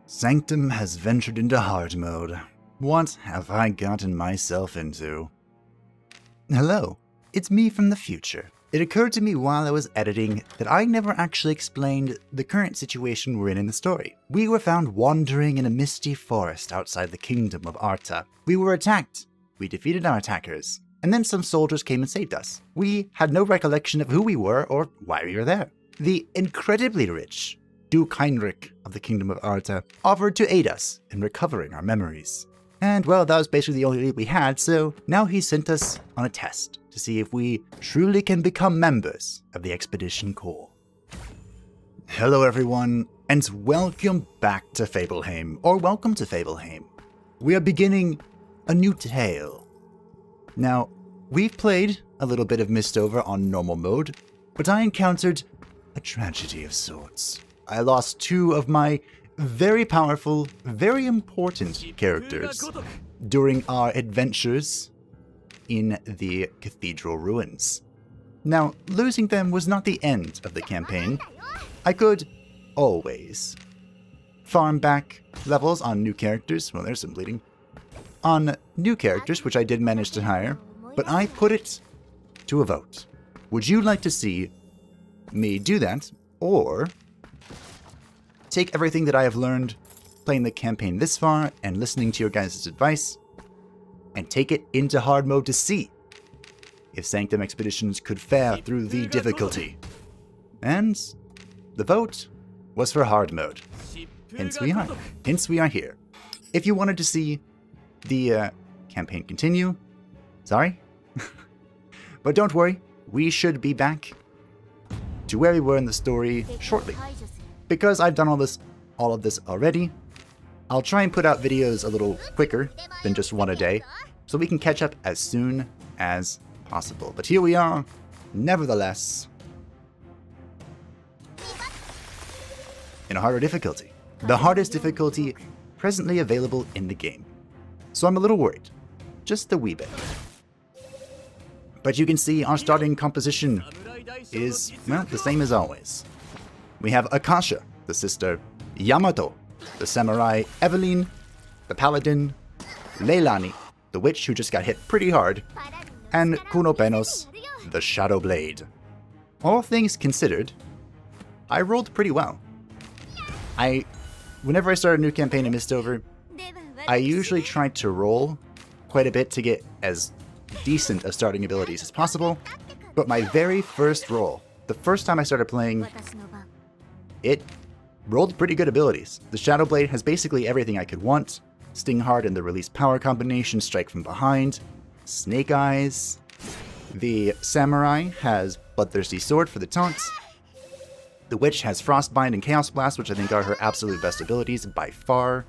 Sanctum has ventured into hard mode. What have I gotten myself into? Hello, it's me from the future. It occurred to me while I was editing that I never actually explained the current situation we're in the story. We were found wandering in a misty forest outside the kingdom of Arta. We were attacked. We defeated our attackers. And then some soldiers came and saved us. We had no recollection of who we were or why we were there. The incredibly rich Duke Heinrich of the Kingdom of Arta offered to aid us in recovering our memories. And well, that was basically the only lead we had, so now he sent us on a test to see if we truly can become members of the Expedition Crew. Hello everyone, and welcome back to Fableheim, or welcome to Fableheim. We are beginning a new tale. Now, we've played a little bit of MISTOVER on normal mode, but I encountered a tragedy of sorts. I lost two of my very powerful, very important characters during our adventures in the cathedral ruins. Now, losing them was not the end of the campaign. I could always farm back levels on new characters. Well, there's some bleeding. On new characters, which I did manage to hire, but I put it to a vote. Would you like to see me do that, or take everything that I have learned playing the campaign this far and listening to your guys' advice and take it into hard mode to see if Sanctum Expeditions could fare through the difficulty? And the vote was for hard mode. Hence we are here. If you wanted to see the campaign continue, sorry, but don't worry, we should be back to where we were in the story shortly. Because I've done all of this already, I'll try and put out videos a little quicker than just one a day, so we can catch up as soon as possible. But here we are, nevertheless, in a harder difficulty. The hardest difficulty presently available in the game. So I'm a little worried, just a wee bit. But you can see our starting composition is, well, the same as always. We have Akasha, the sister, Yamato, the samurai, Evelyn, the paladin, Leilani, the witch who just got hit pretty hard, and Kunopenos, the shadow blade. All things considered, I rolled pretty well. Whenever I start a new campaign in MISTOVER, I usually try to roll quite a bit to get as decent of starting abilities as possible, but my very first roll, the first time I started playing, it rolled pretty good abilities. The Shadow Blade has basically everything I could want. Sting Hard and the Release Power combination, Strike from Behind, Snake Eyes. The Samurai has Bloodthirsty Sword for the taunts. The Witch has Frostbind and Chaos Blast, which I think are her absolute best abilities by far.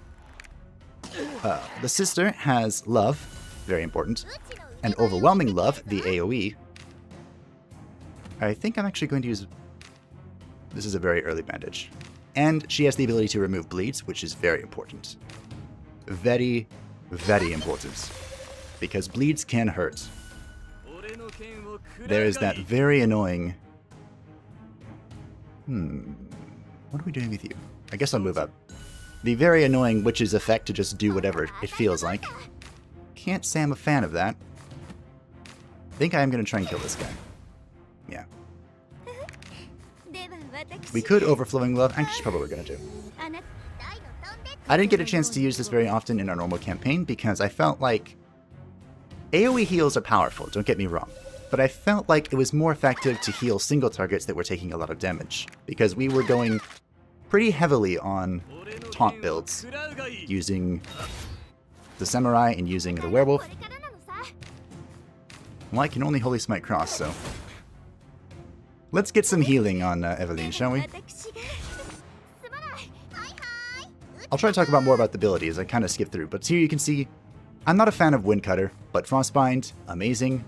The Sister has Love, very important, and Overwhelming Love, the AoE. I think I'm actually going to use... This is a very early bandage. And she has the ability to remove bleeds, which is very important. Very, very important. Because bleeds can hurt. There is that very annoying... What are we doing with you? I guess I'll move up. The very annoying witch's effect to just do whatever it feels like. Can't say I'm a fan of that. I think I am going to try and kill this guy. Yeah. We could Overflowing Love. Actually, probably what we're going to do. I didn't get a chance to use this very often in our normal campaign because I felt like AoE heals are powerful, don't get me wrong. But I felt like it was more effective to heal single targets that were taking a lot of damage, because we were going pretty heavily on taunt builds, using the Samurai and using the Werewolf. Well, I can only Holy Smite Cross, so... Let's get some healing on Evelyn, shall we? I'll try to talk more about the abilities, I kind of skipped through, but here you can see, I'm not a fan of Windcutter, but Frostbind, amazing.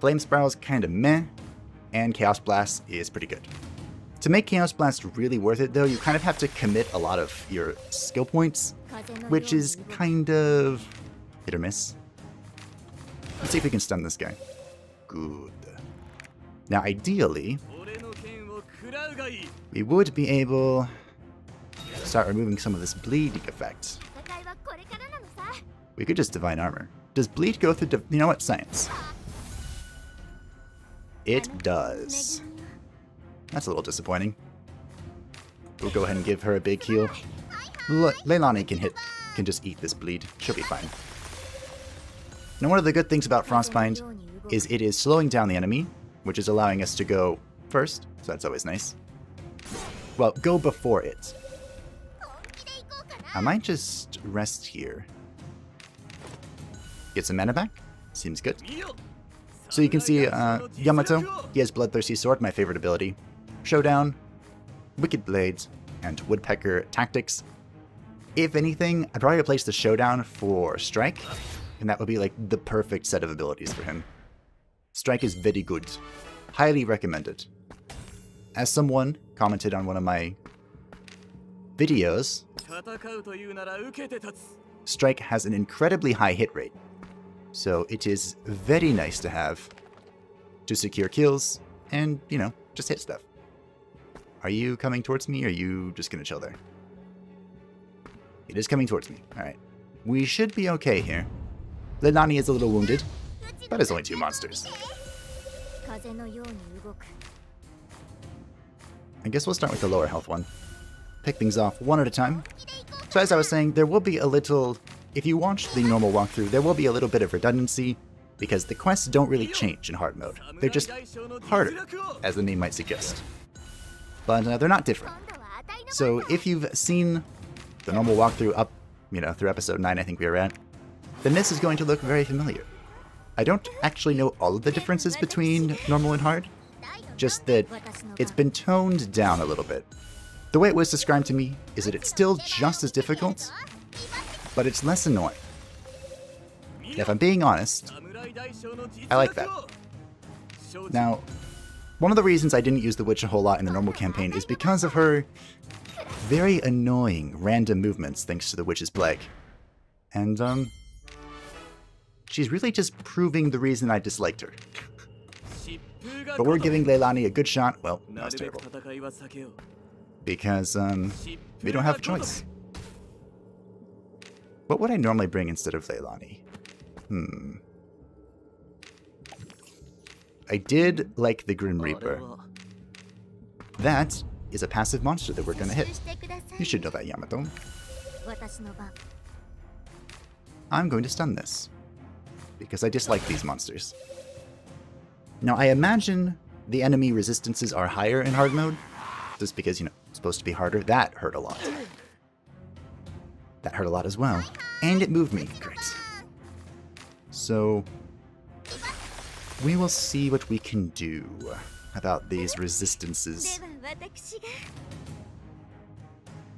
Flame Spiral's kind of meh, and Chaos Blast is pretty good. To make Chaos Blast really worth it though, you kind of have to commit a lot of your skill points, which is kind of hit or miss. Let's see if we can stun this guy. Good. Now ideally, we would be able start removing some of this bleeding effect. We could just divine armor. Does bleed go through you know what? Science. It does. That's a little disappointing. We'll go ahead and give her a big heal. Leilani can just eat this bleed. She'll be fine. Now, one of the good things about Frostbind is it is slowing down the enemy, which is allowing us to go first, so that's always nice. Well, go before it. I might just rest here. Get some mana back. Seems good. So you can see Yamato, he has Bloodthirsty Sword, my favorite ability. Showdown, Wicked Blades, and Woodpecker Tactics. If anything, I'd probably replace the Showdown for Strike, and that would be like the perfect set of abilities for him. Strike is very good. Highly recommended. As someone commented on one of my videos, Strike has an incredibly high hit rate. So it is very nice to have to secure kills and, you know, just hit stuff. Are you coming towards me, or are you just going to chill there? It is coming towards me. Alright. We should be okay here. Leilani is a little wounded, but it's only 2 monsters. I guess we'll start with the lower health one. Pick things off one at a time. So as I was saying, there will be a little... If you watch the normal walkthrough, there will be a little bit of redundancy, because the quests don't really change in hard mode. They're just harder, as the name might suggest. But they're not different. So if you've seen the normal walkthrough up, you know, through episode 9 I think we were at, then this is going to look very familiar. I don't actually know all of the differences between normal and hard, just that it's been toned down a little bit. The way it was described to me is that it's still just as difficult, but it's less annoying. If I'm being honest, I like that. Now, one of the reasons I didn't use the witch a whole lot in the normal campaign is because of her very annoying random movements thanks to the witch's plague. And, she's really just proving the reason I disliked her. But we're giving Leilani a good shot. Well, that was terrible. Because, we don't have a choice. What would I normally bring instead of Leilani? I did like the Grim Reaper. That is a passive monster that we're going to hit. You should know that, Yamato. I'm going to stun this, because I dislike these monsters. Now, I imagine the enemy resistances are higher in hard mode, just because, you know, it's supposed to be harder. That hurt a lot. That hurt a lot as well. And it moved me. Great. So, we will see what we can do about these resistances.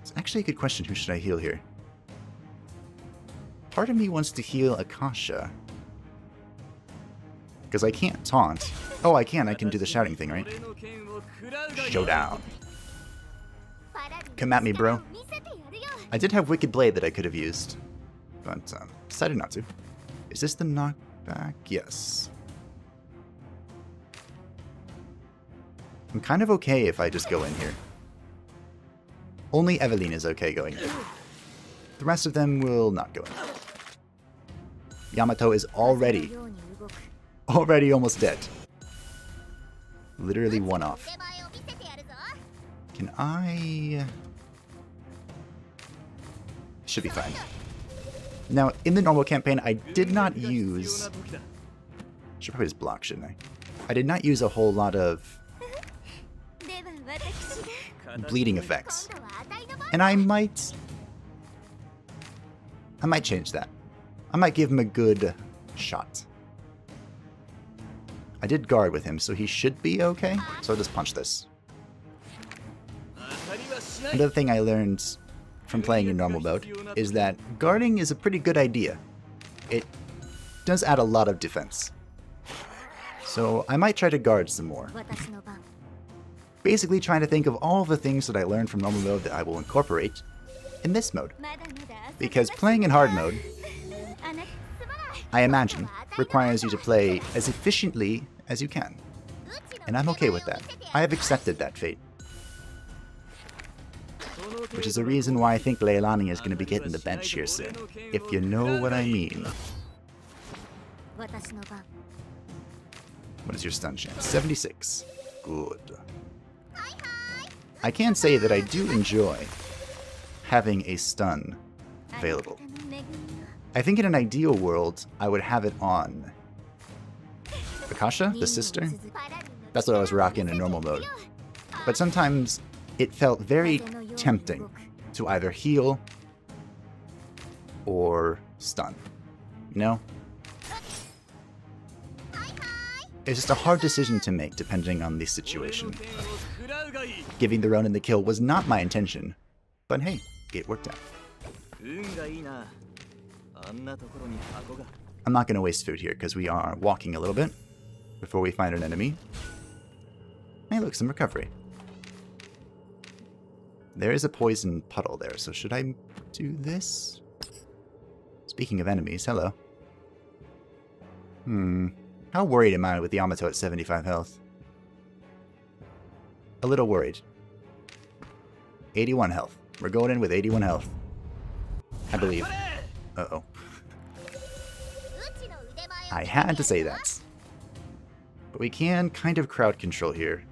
It's actually a good question. Who should I heal here? Part of me wants to heal Akasha. Because I can't taunt. Oh, I can do the shouting thing, right? Showdown. Come at me, bro. I did have Wicked Blade that I could have used, but decided not to. Is this the knockback? Yes. I'm kind of okay if I just go in here. Only Evelyn is okay going in. The rest of them will not go in. Yamato is already almost dead. Literally one off. Can I... Should be fine. Now, in the normal campaign, I did not use... Should probably just block, shouldn't I? I did not use a whole lot of bleeding effects. And I might change that. I might give him a good shot. I did guard with him, so he should be okay. So I'll just punch this. Another thing I learned from playing in normal mode is that guarding is a pretty good idea. It does add a lot of defense. So I might try to guard some more. Basically trying to think of all the things that I learned from normal mode that I will incorporate in this mode. Because playing in hard mode, I imagine, requires you to play as efficiently as you can. And I'm okay with that. I have accepted that fate. Which is the reason why I think Leilani is going to be getting the bench here soon. If you know what I mean. What is your stun chance? 76. Good. I can say that I do enjoy having a stun available. I think in an ideal world, I would have it on Akasha, the sister. That's what I was rocking in normal mode. But sometimes it felt very tempting to either heal or stun. You know? It's just a hard decision to make depending on the situation. Giving the Ronin the kill was not my intention, but hey, it worked out. I'm not going to waste food here because we are walking a little bit before we find an enemy. Hey look, some recovery. There is a poison puddle there, so should I do this? Speaking of enemies, hello. How worried am I with the Yamato at 75 health? A little worried. 81 health. We're going in with 81 health. I believe. Uh-oh. I had to say that. But we can kind of crowd control here.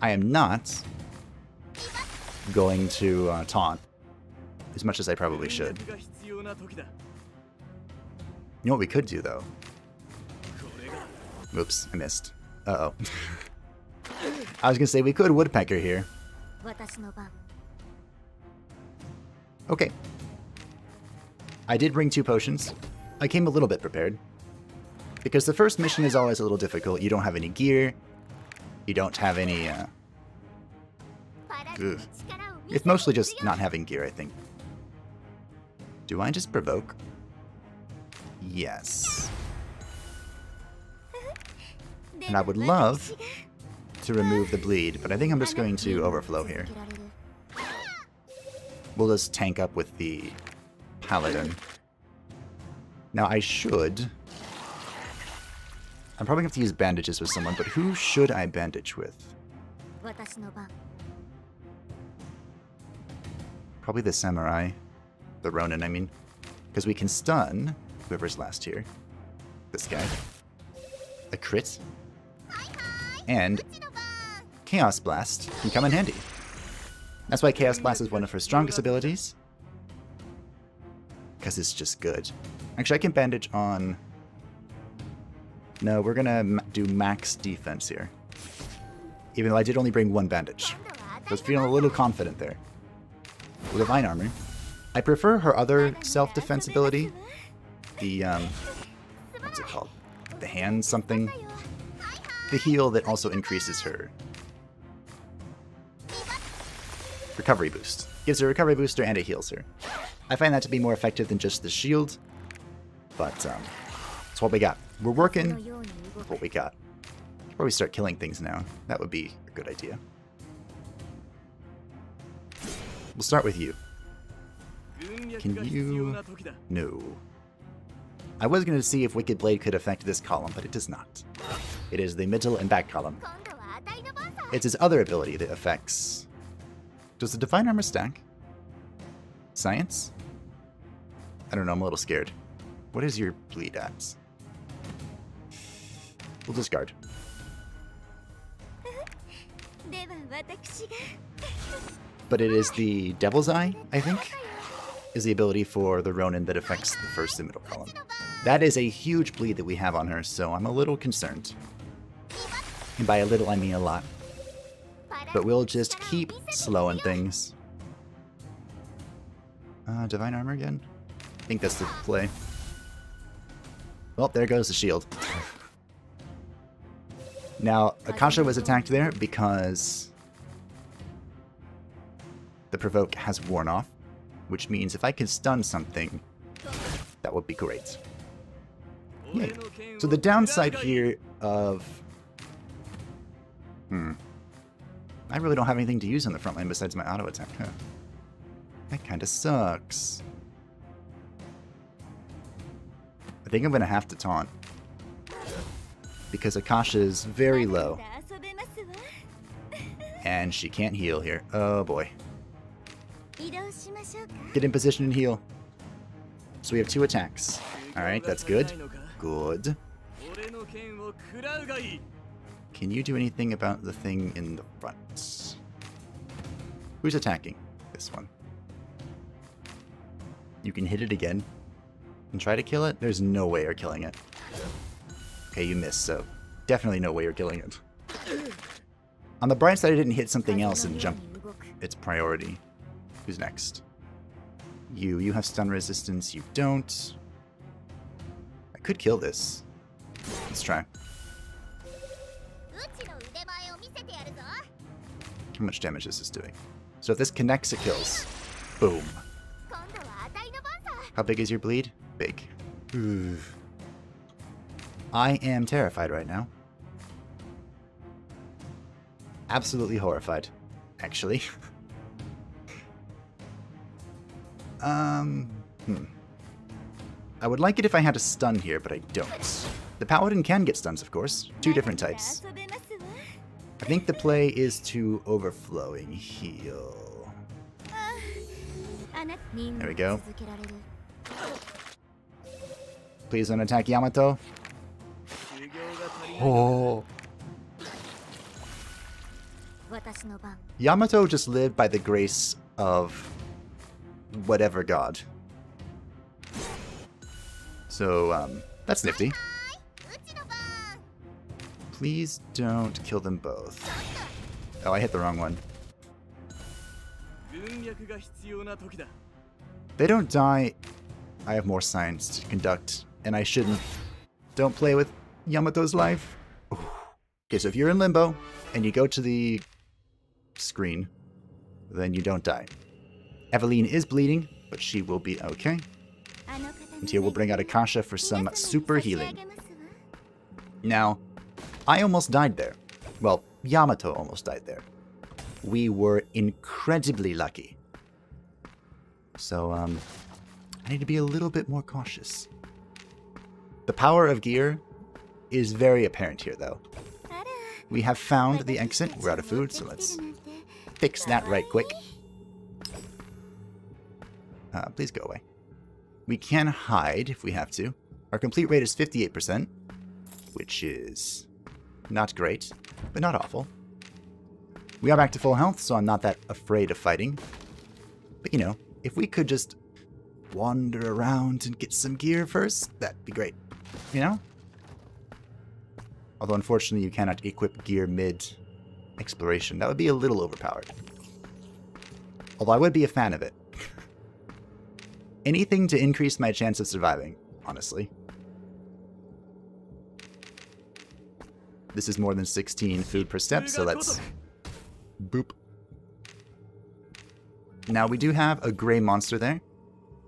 I am not going to taunt as much as I probably should. You know what we could do, though? Oops, I missed. Uh-oh. I was gonna say we could Woodpecker here. Okay. I did bring 2 potions. I came a little bit prepared. Because the first mission is always a little difficult. You don't have any gear. You don't have any, It's mostly just not having gear, I think. Do I just provoke? Yes. And I would love to remove the bleed, but I think I'm just going to overflow here. We'll just tank up with the paladin. Now I should... I'm probably going to have to use bandages with someone, but who should I bandage with? Probably the samurai. The Ronin, I mean. Because we can stun whoever's last here. This guy. A crit. And Chaos Blast can come in handy. That's why Chaos Blast is one of her strongest abilities. Because it's just good. Actually, I can bandage on... No, we're gonna do max defense here. Even though I did only bring 1 bandage. I was feeling a little confident there. Divine Armor. I prefer her other self-defense ability. The, what's it called? The hand something? The heal that also increases her recovery boost. Gives her a recovery booster and it heals her. I find that to be more effective than just the shield. But, it's what we got. We're working with what we got. Before we start killing things now, that would be a good idea. We'll start with you. Can you... No. I was going to see if Wicked Blade could affect this column, but it does not. It is the middle and back column. It's his other ability that affects... Does the Divine Armor stack? Science? I don't know, I'm a little scared. What is your bleed at? We'll discard. But it is the Devil's Eye, I think, is the ability for the Ronin that affects the first and middle column. That is a huge bleed that we have on her, so I'm a little concerned. And by a little, I mean a lot. But we'll just keep slowing things. Divine Armor again? I think that's the play. Well, there goes the shield. Now, Akasha was attacked there because the provoke has worn off, which means if I can stun something, that would be great. Yay. So the downside here of... I really don't have anything to use on the front line besides my auto attack, huh? That kinda sucks. I think I'm gonna have to taunt. Because Akasha's very low. And she can't heal here. Oh boy. Get in position and heal. So we have 2 attacks. Alright, that's good. Good. Can you do anything about the thing in the front? Who's attacking? This one. You can hit it again and try to kill it? There's no way you're killing it. Okay, you missed, so definitely no way you're killing it. On the bright side, I didn't hit something else and jump its priority. Who's next? You have stun resistance, you don't. I could kill this. Let's try. How much damage is this doing? So if this connects, it kills. Boom. How big is your bleed? Big. Ooh. I am terrified right now. Absolutely horrified, actually. I would like it if I had a stun here, but I don't. The paladin can get stuns, of course. 2 different types. I think the play is to overflowing heal. There we go. Please don't attack Yamato. Oh. Yamato just lived by the grace of whatever god. So, that's nifty. Please don't kill them both. Oh, I hit the wrong one. They don't die. I have more science to conduct, and I shouldn't. Don't play with Yamato's life. Ooh. Okay, so if you're in limbo, and you go to the screen, then you don't die. Eveline is bleeding, but she will be okay. And here we'll bring out Akasha for some super healing. Now, I almost died there. Well, Yamato almost died there. We were incredibly lucky. So, I need to be a little bit more cautious. The power of gear is very apparent here, though. We have found the exit. We're out of food, so let's fix that right quick. Please go away. We can hide if we have to. Our complete rate is 58%, which is not great, but not awful. We are back to full health, so I'm not that afraid of fighting. But, you know, if we could just wander around and get some gear first, that'd be great. You know? Although, unfortunately, you cannot equip gear mid-exploration. That would be a little overpowered. Although I would be a fan of it. Anything to increase my chance of surviving, honestly. This is more than 16 food per step, so let's... Boop. Now, we do have a gray monster there,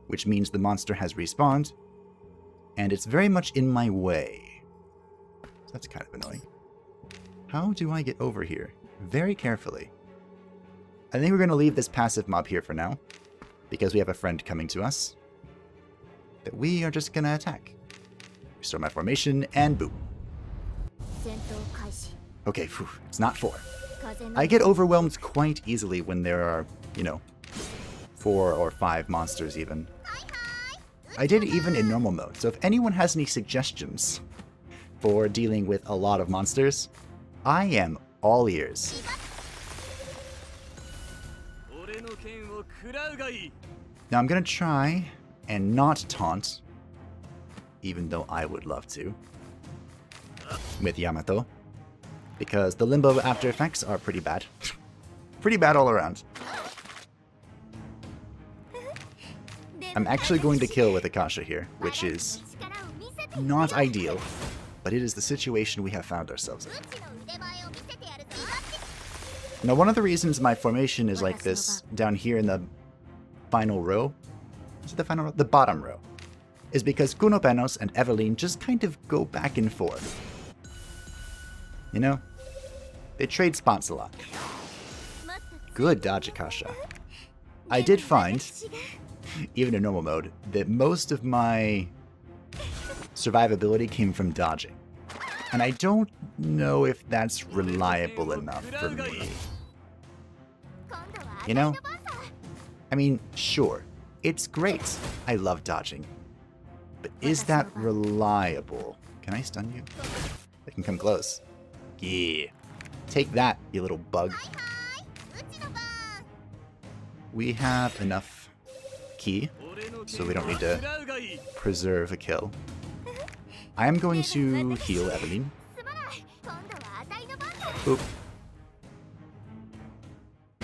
which means the monster has respawned, and it's very much in my way. So that's kind of annoying. How do I get over here? Very carefully. I think we're going to leave this passive mob here for now, because we have a friend coming to us that we are just going to attack. Restore my formation, and boom. Okay, phew, it's not 4. I get overwhelmed quite easily when there are, you know, 4 or 5 monsters even. I did it even in normal mode, so if anyone has any suggestions for dealing with a lot of monsters, I am all ears. Now I'm going to try and not taunt, even though I would love to, with Yamato, because the limbo after effects are pretty bad. Pretty bad all around. I'm actually going to kill with Akasha here, which is not ideal, but it is the situation we have found ourselves in. Now, one of the reasons my formation is like this down here in the final row, is it the final row? The bottom row, is because Kuno Benos and Eveline just kind of go back and forth. You know? They trade spots a lot. Good dodge, Akasha. I did find, even in normal mode, that most of my survivability came from dodging. And I don't know if that's reliable enough for me. You know? I mean, sure, it's great. I love dodging. But is that reliable? Can I stun you? I can come close. Yeah. Take that, you little bug. We have enough ki, so we don't need to preserve a kill. I am going to heal Evelyn. Oop.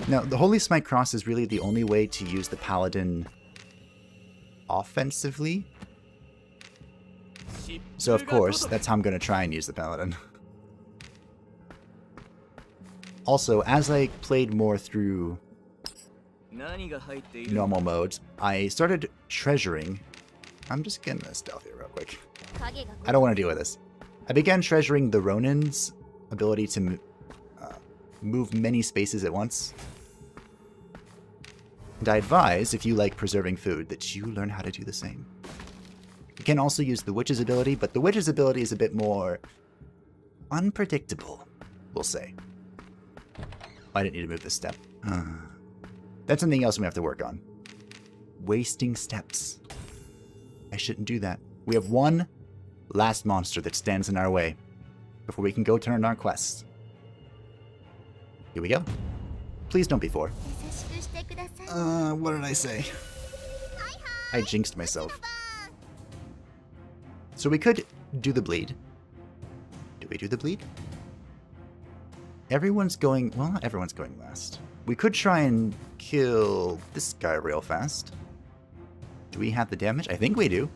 Now, the Holy Smite Cross is really the only way to use the Paladin offensively. So, of course, that's how I'm going to try and use the Paladin. Also, as I played more through normal modes, I started treasuring. I'm just getting a stealth here real quick. I don't want to deal with this. I began treasuring the Ronin's ability to move many spaces at once. And I advise, if you like preserving food, that you learn how to do the same. You can also use the Witch's ability, but the Witch's ability is a bit more unpredictable, we'll say. I didn't need to move this step. That's something else we have to work on. Wasting steps. I shouldn't do that. We have one last monster that stands in our way before we can go turn on our quest. Here we go. Please don't be 4. What did I say? I jinxed myself. So we could do the bleed. Do we do the bleed? Everyone's going... Well, not everyone's going last. We could try and kill this guy real fast. Do we have the damage? I think we do.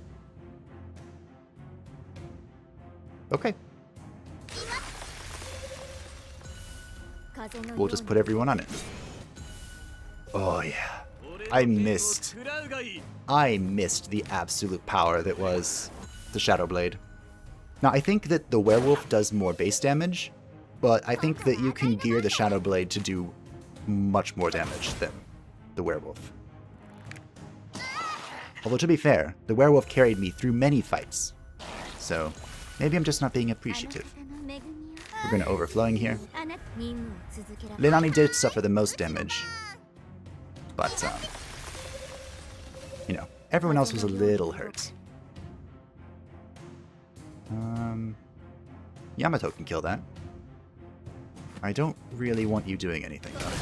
Okay. We'll just put everyone on it. Oh yeah. I missed the absolute power that was the Shadow Blade. Now I think that the werewolf does more base damage, but I think that you can gear the Shadow Blade to do much more damage than the werewolf. Although to be fair, the werewolf carried me through many fights. So maybe I'm just not being appreciative. We're going to overflowing here. Leilani did suffer the most damage. But, you know, everyone else was a little hurt. Yamato can kill that. I don't really want you doing anything, though.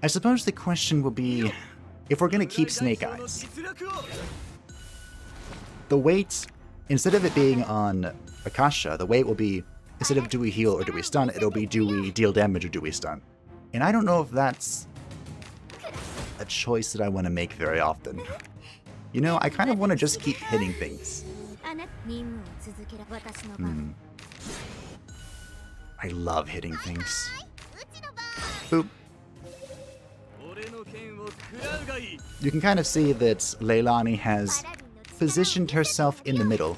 I suppose the question will be, if we're going to keep Snake Eyes, the weight, instead of it being on Akasha, the weight will be, instead of do we heal or do we stun, it'll be do we deal damage or do we stun. And I don't know if that's a choice that I want to make very often. You know, I kind of want to just keep hitting things. I love hitting things. Boop. You can kind of see that Leilani has positioned herself in the middle,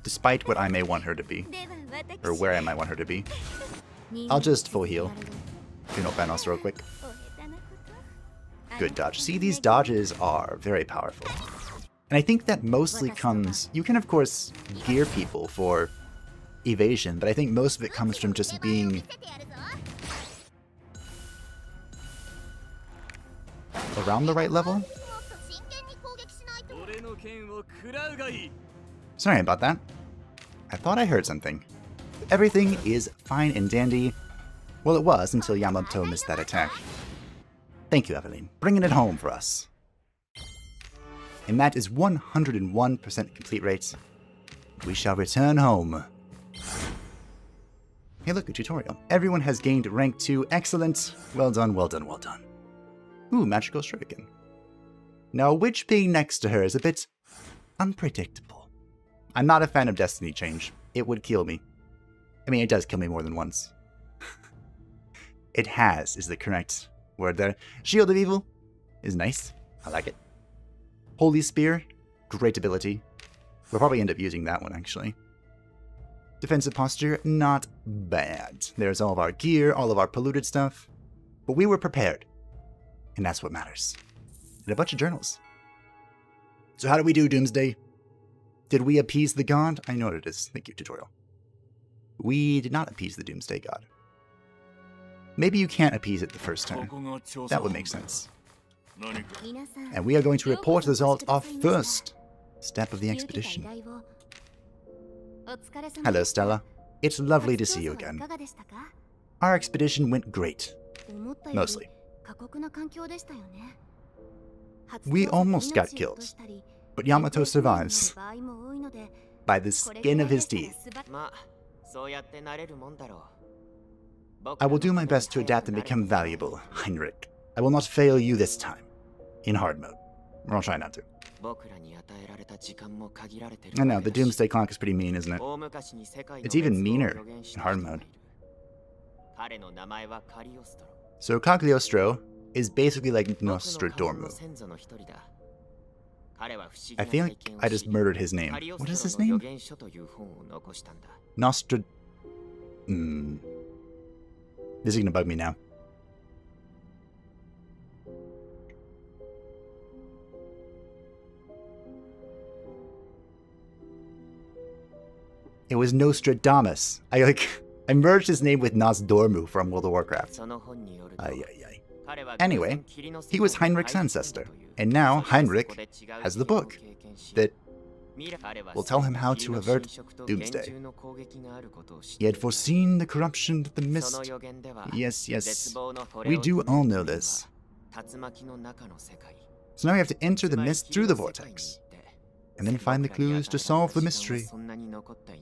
despite what I may want her to be, or where I might want her to be. I'll just full heal. Funeral Panos real quick. Good dodge. See, these dodges are very powerful. And I think that mostly comes... You can, of course, gear people for evasion, but I think most of it comes from just being... around the right level? Sorry about that. I thought I heard something. Everything is fine and dandy. Well, it was until Yamato missed that attack. Thank you, Evelyn. Bringing it home for us. And that is 101% complete rate. We shall return home. Hey look, a tutorial. Everyone has gained rank 2. Excellent. Well done, well done, well done. Ooh, magical shuriken. Now, Witch being next to her is a bit unpredictable. I'm not a fan of Destiny Change. It would kill me. I mean, it does kill me more than once. It has is the correct word there. Shield of Evil is nice. I like it. Holy Spear, great ability. We'll probably end up using that one, actually. Defensive Posture, not bad. There's all of our gear, all of our polluted stuff. But we were prepared. And that's what matters. And a bunch of journals. So how do we do, Doomsday? Did we appease the god? I know what it is. Thank you, tutorial. We did not appease the Doomsday god. Maybe you can't appease it the first turn. That would make sense. And we are going to report the result of first step of the expedition. Hello, Stella. It's lovely to see you again. Our expedition went great. Mostly. We almost got killed, but Yamato survives. By the skin of his teeth. I will do my best to adapt and become valuable, Heinrich. I will not fail you this time. In hard mode. Or I'll try not to. I know, the Doomsday Clock is pretty mean, isn't it? It's even meaner in hard mode. So Cagliostro is basically like Nostradormu. I feel like I just murdered his name. What is his name? Nostrad... This is gonna bug me now. It was Nostradamus. I merged his name with Nosdormu from World of Warcraft. Anyway, he was Heinrich's ancestor, and now Heinrich has the book that will tell him how to avert Doomsday. He had foreseen the corruption of the mist. Yes, yes, we do all know this. So now we have to enter the mist through the vortex, and then find the clues to solve the mystery.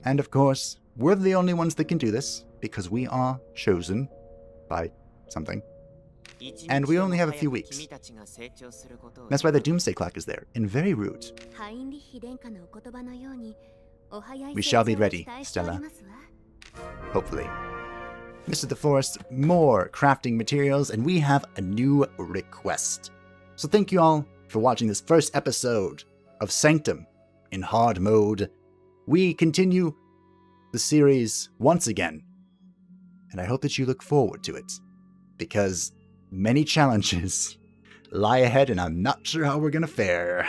And of course, we're the only ones that can do this, because we are chosen by something. And we only have a few weeks. That's why the Doomsday Clock is there, and very rude. We shall be ready, Stella. Hopefully. Mr. the Forest, more crafting materials, and we have a new request. So thank you all for watching this first episode of Sanctum in hard mode. We continue the series once again, and I hope that you look forward to it, because many challenges lie ahead and I'm not sure how we're gonna fare.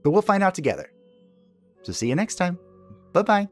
But we'll find out together. So see you next time. Bye-bye.